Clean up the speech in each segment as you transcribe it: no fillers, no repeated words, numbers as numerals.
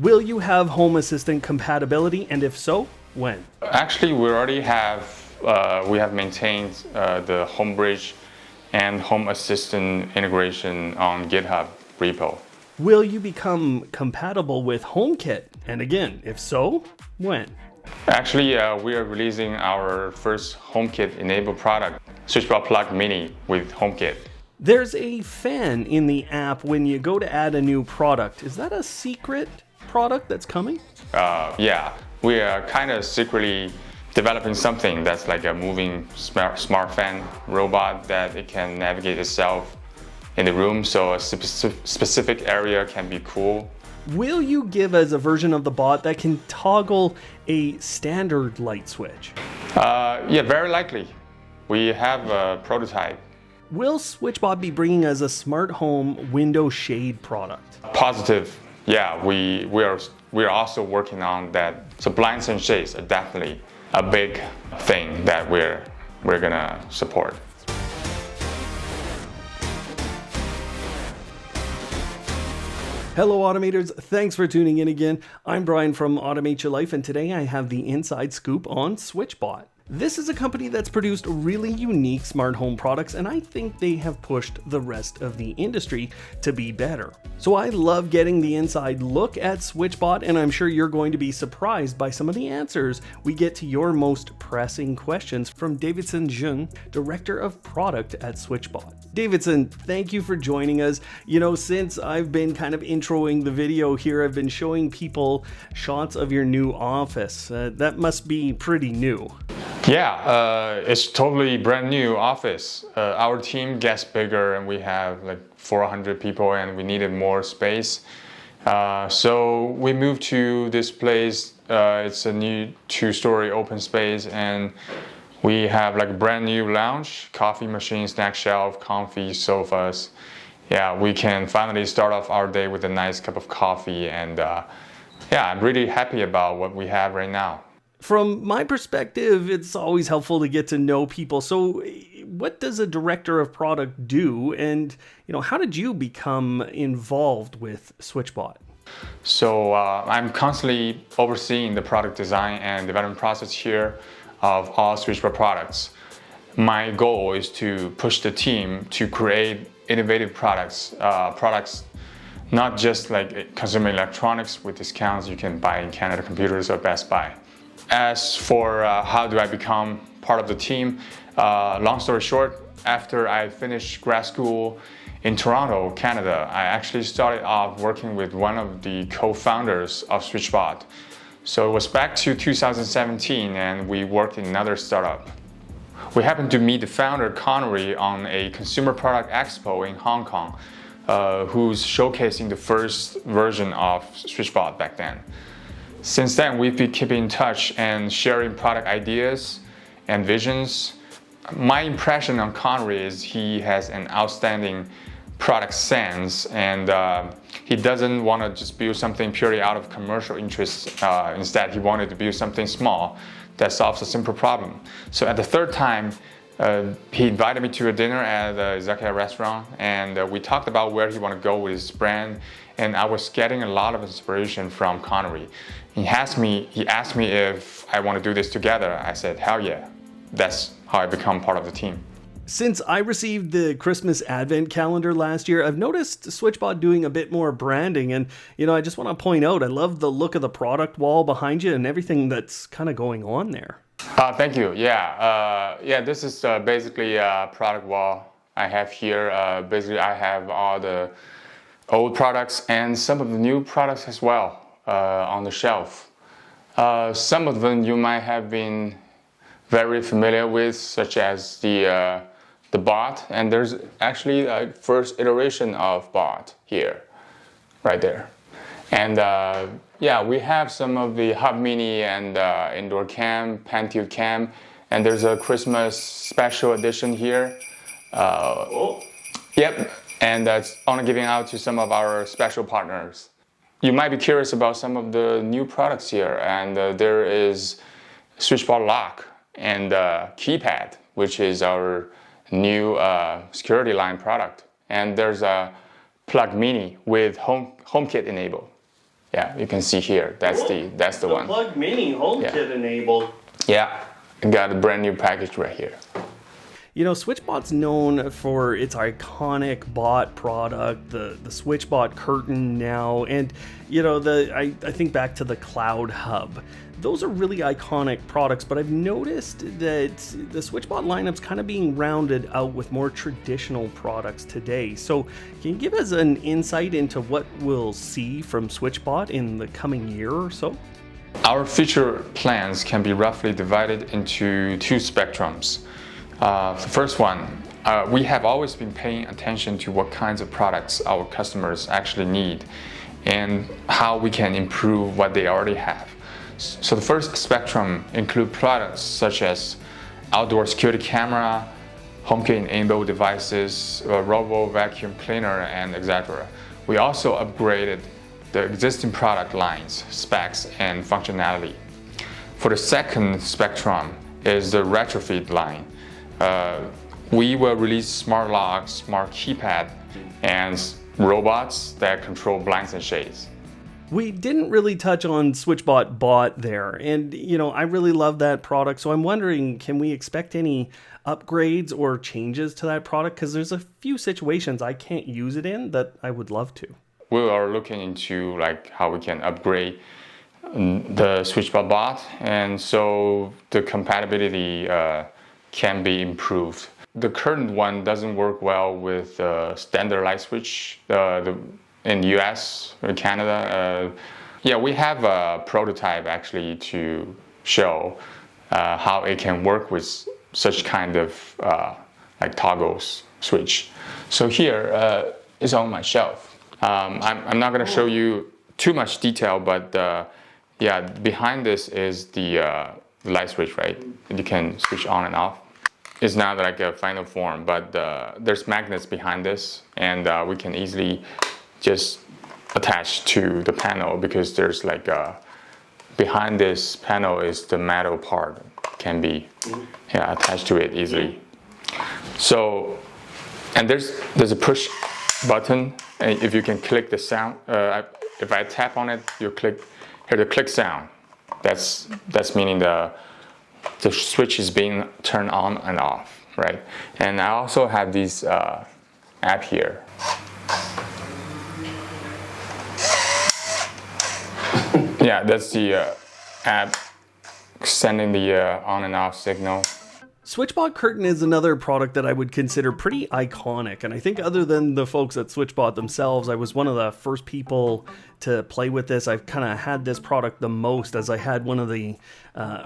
Will you have Home Assistant compatibility, and if so, when? Actually, we have maintained the Homebridge and Home Assistant integration on GitHub repo. Will you become compatible with HomeKit? And again, if so, when? Actually, we are releasing our first HomeKit-enabled product, SwitchBot Plug Mini with HomeKit. There's a fan in the app when you go to add a new product. Is that a secret product that's coming? Yeah, we are kind of secretly developing something that's like a moving smart fan robot that it can navigate itself in the room, so a specific area can be cool. Will you give us a version of the bot that can toggle a standard light switch? Yeah, very likely. We have a prototype. Will SwitchBot be bringing us a smart home window shade product? Positive. Yeah, we are also working on that. So blinds and shades are definitely a big thing that we're gonna support. Hello Automators, thanks for tuning in again. I'm Brian from Automate Your Life, and today I have the inside scoop on SwitchBot. This is a company that's produced really unique smart home products, and I think they have pushed the rest of the industry to be better. So I love getting the inside look at SwitchBot, and I'm sure you're going to be surprised by some of the answers we get to your most pressing questions from Davidson, Director of Product at SwitchBot. Davidson, thank you for joining us. You know, since I've been kind of introing the video here, I've been showing people shots of your new office. That must be pretty new. Yeah, it's totally brand new office. Our team gets bigger and we have like 400 people and we needed more space. So we moved to this place. It's a new 2-story open space, and we have like a brand new lounge, coffee machine, snack shelf, comfy sofas. Yeah, we can finally start off our day with a nice cup of coffee, and yeah, I'm really happy about what we have right now. From my perspective, it's always helpful to get to know people. So what does a director of product do? And, you know, how did you become involved with SwitchBot? So I'm constantly overseeing the product design and development process here of all SwitchBot products. My goal is to push the team to create innovative products, not just like consumer electronics with discounts you can buy in Canada Computers or Best Buy. As for how do I become part of the team, long story short, after I finished grad school in Toronto, Canada, I actually started off working with one of the co-founders of SwitchBot. So it was back to 2017, and we worked in another startup. We happened to meet the founder, Connery, on a consumer product expo in Hong Kong, who's showcasing the first version of SwitchBot back then. Since then, we've been keeping in touch and sharing product ideas and visions. My impression on Connery is he has an outstanding product sense, and he doesn't want to just build something purely out of commercial interest. Instead, he wanted to build something small that solves a simple problem. So at the third time, he invited me to a dinner at the izakaya restaurant, and we talked about where he wanted to go with his brand, and I was getting a lot of inspiration from Connery. He asked me if I want to do this together. I said, hell yeah. That's how I become part of the team. Since I received the Christmas Advent calendar last year, I've noticed SwitchBot doing a bit more branding, and you know, I just want to point out, I love the look of the product wall behind you and everything that's kind of going on there. Thank you. Yeah, this is basically a product wall I have here. Basically, I have all the old products and some of the new products as well on the shelf. Some of them you might have been very familiar with, such as the bot, and there's actually a first iteration of bot here, right there. And yeah, we have some of the Hub Mini and indoor cam, pan-tilt cam, and there's a Christmas special edition here. Yep, and that's only giving out to some of our special partners. You might be curious about some of the new products here, and there is SwitchBot Lock and Keypad, which is our new security line product. And there's a Plug Mini with HomeKit enabled. Yeah, you can see here. That's the one. Plug Mini HomeKit enabled. Yeah, I got a brand new package right here. You know, SwitchBot's known for its iconic bot product, the SwitchBot curtain now, and you know, I think back to the Cloud Hub. Those are really iconic products, but I've noticed that the SwitchBot lineup's kind of being rounded out with more traditional products today. So can you give us an insight into what we'll see from SwitchBot in the coming year or so? Our future plans can be roughly divided into two spectrums. The first one, we have always been paying attention to what kinds of products our customers actually need and how we can improve what they already have. So the first spectrum include products such as outdoor security camera, HomeKit enabled devices, robo vacuum cleaner, and etc. We also upgraded the existing product lines, specs, and functionality. For the second spectrum is the retrofit line. We will release smart locks, smart keypad, and robots that control blinds and shades. We didn't really touch on SwitchBot Bot there, and you know, I really love that product, so I'm wondering, can we expect any upgrades or changes to that product? Because there's a few situations I can't use it in that I would love to. We are looking into like how we can upgrade the SwitchBot Bot, and so the compatibility can be improved. The current one doesn't work well with standard light switch in US or Canada. Yeah, we have a prototype actually to show how it can work with such kind of like toggles switch. So here is on my shelf. I'm not going to show you too much detail, but yeah, behind this is the light switch, right? And you can switch on and off. It's not like a final form, but there's magnets behind this, and we can easily just attach to the panel because there's like behind this panel is the metal part, can be attached to it easily. So, and there's a push button, and if you can click the sound, if I tap on it, you hear the click sound. That's meaning the switch is being turned on and off, right? And I also have this app here. Yeah, that's the app sending the on and off signal. SwitchBot Curtain is another product that I would consider pretty iconic, and I think other than the folks at SwitchBot themselves, I was one of the first people to play with this. I've kind of had this product the most, as I had one of the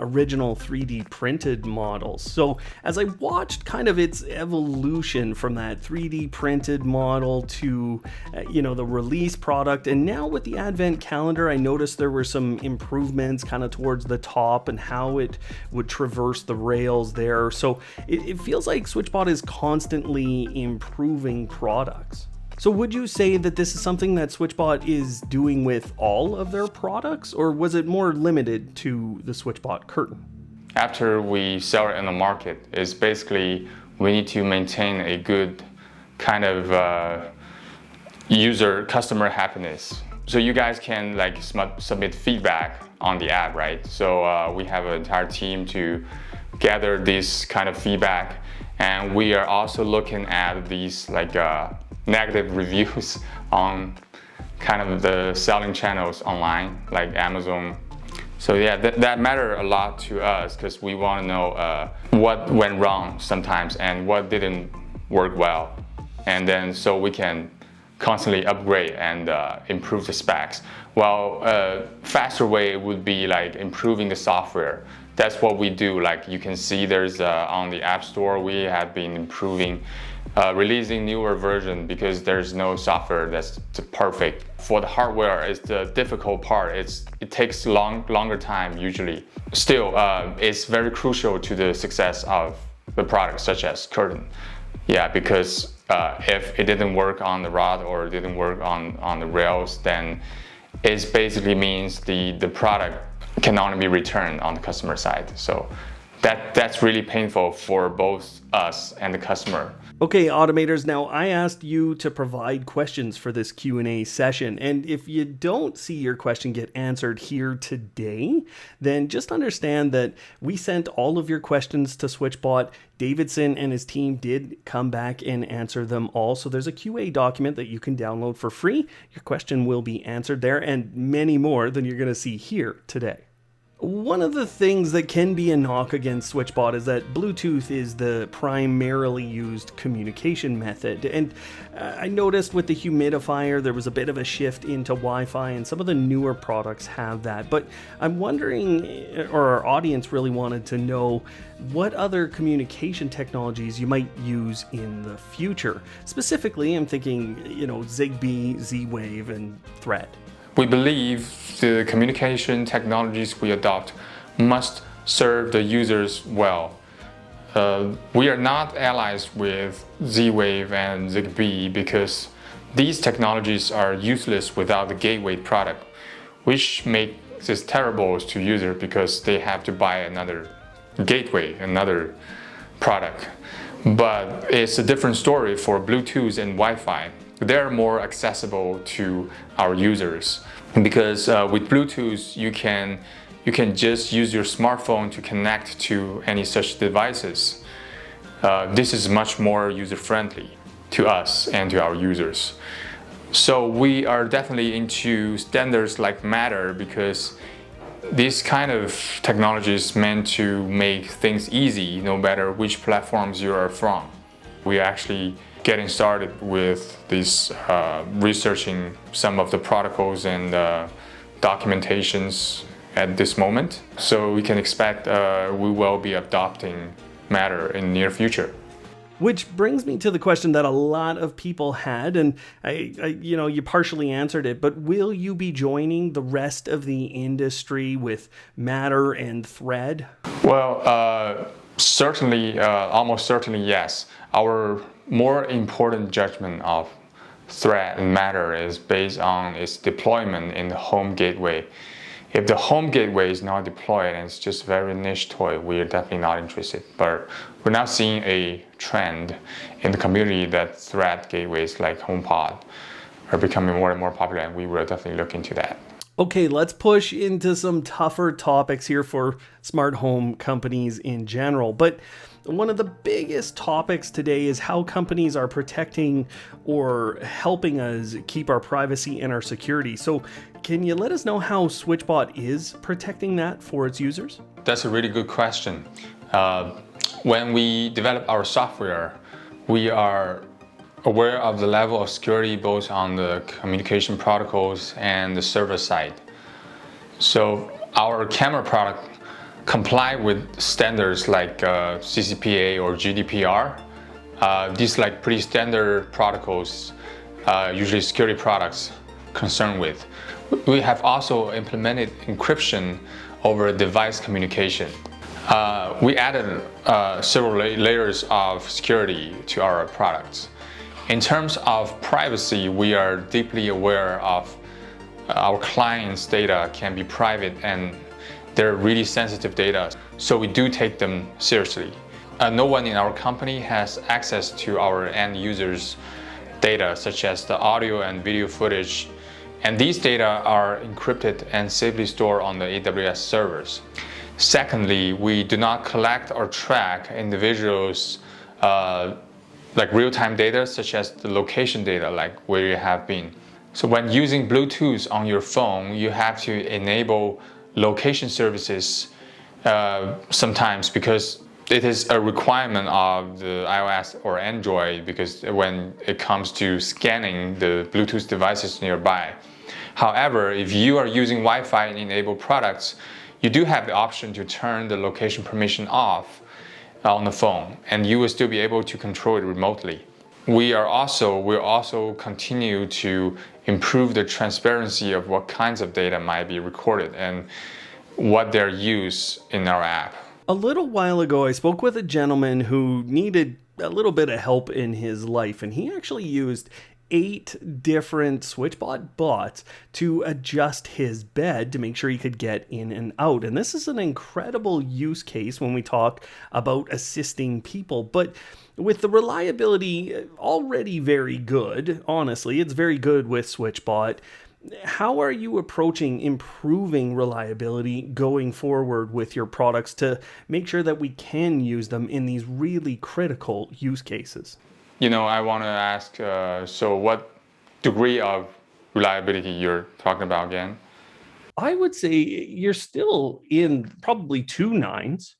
original 3D printed models. So as I watched kind of its evolution from that 3D printed model to the release product, and now with the advent calendar, I noticed there were some improvements kind of towards the top and how it would traverse the rails there. So it feels like SwitchBot is constantly improving products. So would you say that this is something that SwitchBot is doing with all of their products, or was it more limited to the SwitchBot Curtain? After we sell it in the market, it's basically we need to maintain a good kind of customer happiness. So you guys can like submit feedback on the app, right? So we have an entire team to gather this kind of feedback, and we are also looking at these like negative reviews on kind of the selling channels online, like Amazon. So yeah, that matter a lot to us because we want to know what went wrong sometimes and what didn't work well, and then so we can constantly upgrade and improve the specs. Well, faster way would be like improving the software. That's what we do. Like you can see there's on the App Store, we have been improving, releasing newer version because there's no software that's perfect. For the hardware, it's the difficult part. It takes longer time usually. Still, it's very crucial to the success of the product, such as Curtain. Yeah, because if it didn't work on the rod or it didn't work on the rails, then it basically means the product can only be returned on the customer side. So That's really painful for both us and the customer. Okay, automators, now I asked you to provide questions for this Q&A session, and if you don't see your question get answered here today, then just understand that we sent all of your questions to SwitchBot. Davidson and his team did come back and answer them all, so there's a QA document that you can download for free. Your question will be answered there, and many more than you're going to see here today. One of the things that can be a knock against SwitchBot is that Bluetooth is the primarily used communication method. And I noticed with the humidifier, there was a bit of a shift into Wi-Fi, and some of the newer products have that. But I'm wondering, or our audience really wanted to know, what other communication technologies you might use in the future. Specifically, I'm thinking, Zigbee, Z-Wave, and Thread. We believe the communication technologies we adopt must serve the users well. We are not allies with Z-Wave and Zigbee because these technologies are useless without the gateway product, which makes it terrible to users because they have to buy another gateway, another product. But it's a different story for Bluetooth and Wi-Fi. They're more accessible to our users because with Bluetooth you can just use your smartphone to connect to any such devices. This is much more user-friendly to us and to our users. So we are definitely into standards like Matter because this kind of technology is meant to make things easy no matter which platforms you are from. We are actually getting started with this researching some of the protocols and documentations at this moment. So we can expect we will be adopting Matter in the near future. Which brings me to the question that a lot of people had, and you partially answered it, but will you be joining the rest of the industry with Matter and Thread? Well, certainly, almost certainly yes. Our more important judgment of Thread and Matter is based on its deployment in the home gateway. If the home gateway is not deployed and it's just a very niche toy, we are definitely not interested. But we're now seeing a trend in the community that Thread gateways like HomePod are becoming more and more popular, and we will definitely look into that. Okay, let's push into some tougher topics here for smart home companies in general. But one of the biggest topics today is how companies are protecting or helping us keep our privacy and our security. So can you let us know how SwitchBot is protecting that for its users? That's a really good question. When we develop our software, we are aware of the level of security both on the communication protocols and the server side. So our camera product comply with standards like CCPA or GDPR. These like pretty standard protocols, usually security products concerned with. We have also implemented encryption over device communication. We added several layers of security to our products. In terms of privacy, we are deeply aware of our clients' data can be private and they're really sensitive data, so we do take them seriously. No one in our company has access to our end users' data, such as the audio and video footage, and these data are encrypted and safely stored on the AWS servers. Secondly, we do not collect or track individuals' like real-time data, such as the location data, like where you have been. So when using Bluetooth on your phone, you have to enable location services sometimes because it is a requirement of the iOS or Android because when it comes to scanning the Bluetooth devices nearby. However, if you are using Wi-Fi enabled products, you do have the option to turn the location permission off on the phone, and you will still be able to control it remotely. We'll also continue to improve the transparency of what kinds of data might be recorded and what they're used in our app. A little while ago, I spoke with a gentleman who needed a little bit of help in his life, and he actually used 8 different SwitchBot bots to adjust his bed to make sure he could get in and out. And this is an incredible use case when we talk about assisting people. But with the reliability already very good, honestly, it's very good with SwitchBot. How are you approaching improving reliability going forward with your products to make sure that we can use them in these really critical use cases? I want to ask, so what degree of reliability you're talking about again? I would say you're still in probably two nines,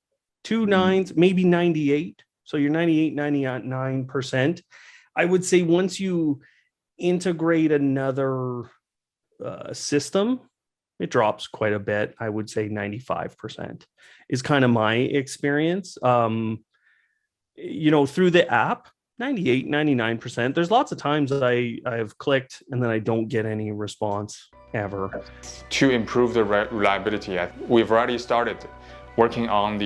maybe 98. So you're 98, 99%. I would say once you integrate another system, it drops quite a bit. I would say 95% is kind of my experience. Through the app, 98, 99%. There's lots of times that I've clicked and then I don't get any response ever. To improve the reliability, we've already started working on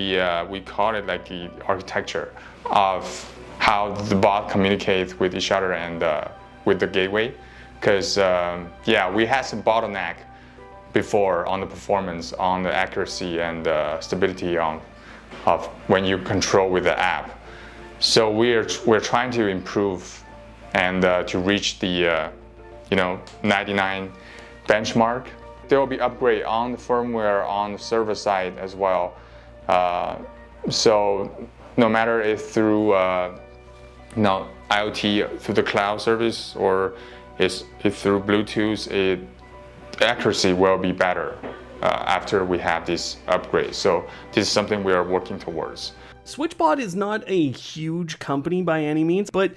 we call it like the architecture of how the bot communicates with each other and with the gateway. Because we had some bottleneck before on the performance, on the accuracy and stability of when you control with the app. So we're trying to improve and to reach the 99 benchmark. There will be upgrade on the firmware on the server side as well. So no matter if through IoT through the cloud service or if through Bluetooth, the accuracy will be better after we have this upgrade. So this is something we are working towards. SwitchBot is not a huge company by any means, but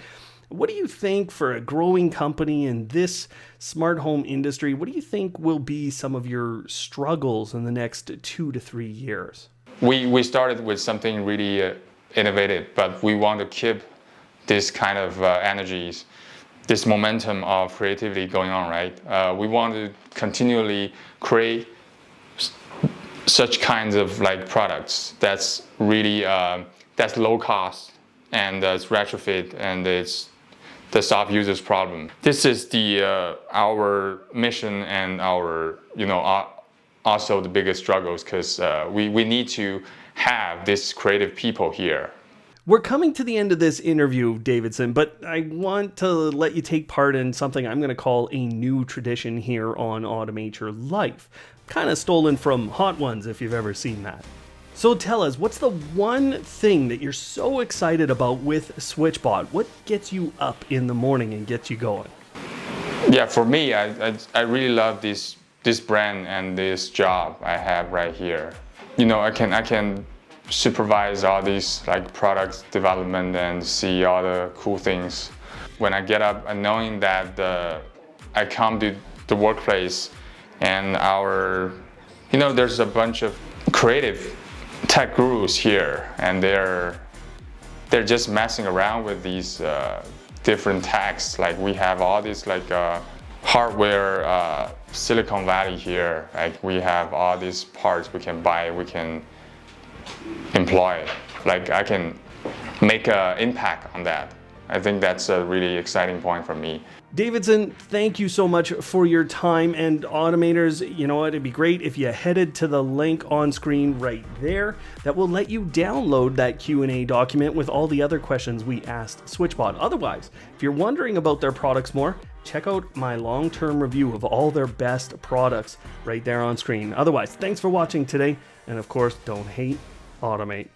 what do you think for a growing company in this smart home industry? What do you think will be some of your struggles in the next 2 to 3 years? We started with something really innovative, but we want to keep this kind of energies, this momentum of creativity going on, right? We want to continually create such kinds of products that's really that's low cost and it's retrofit and it's the solve users problem. This is our mission and our also the biggest struggles because we need to have these creative people here. We're coming to the end of this interview, Davidson, but I want to let you take part in something I'm going to call a new tradition here on Automate Your Life. Kind of stolen from Hot Ones, if you've ever seen that. So tell us, what's the one thing that you're so excited about with SwitchBot? What gets you up in the morning and gets you going? Yeah, for me, I really love this brand and this job I have right here. I can supervise all these products development and see all the cool things. When I get up and knowing that I come to the workplace and there's a bunch of creative tech gurus here and they're just messing around with these different techs. We have all these hardware Silicon Valley here. We have all these parts we can buy, we can employ. I can make an impact on that. I think that's a really exciting point for me. Davidson, thank you so much for your time. And automators, you know what, it'd be great if you headed to the link on screen right there that will let you download that Q&A document with all the other questions we asked SwitchBot. Otherwise, if you're wondering about their products more, check out my long-term review of all their best products right there on screen. Otherwise, thanks for watching today. And of course, don't hate, automate.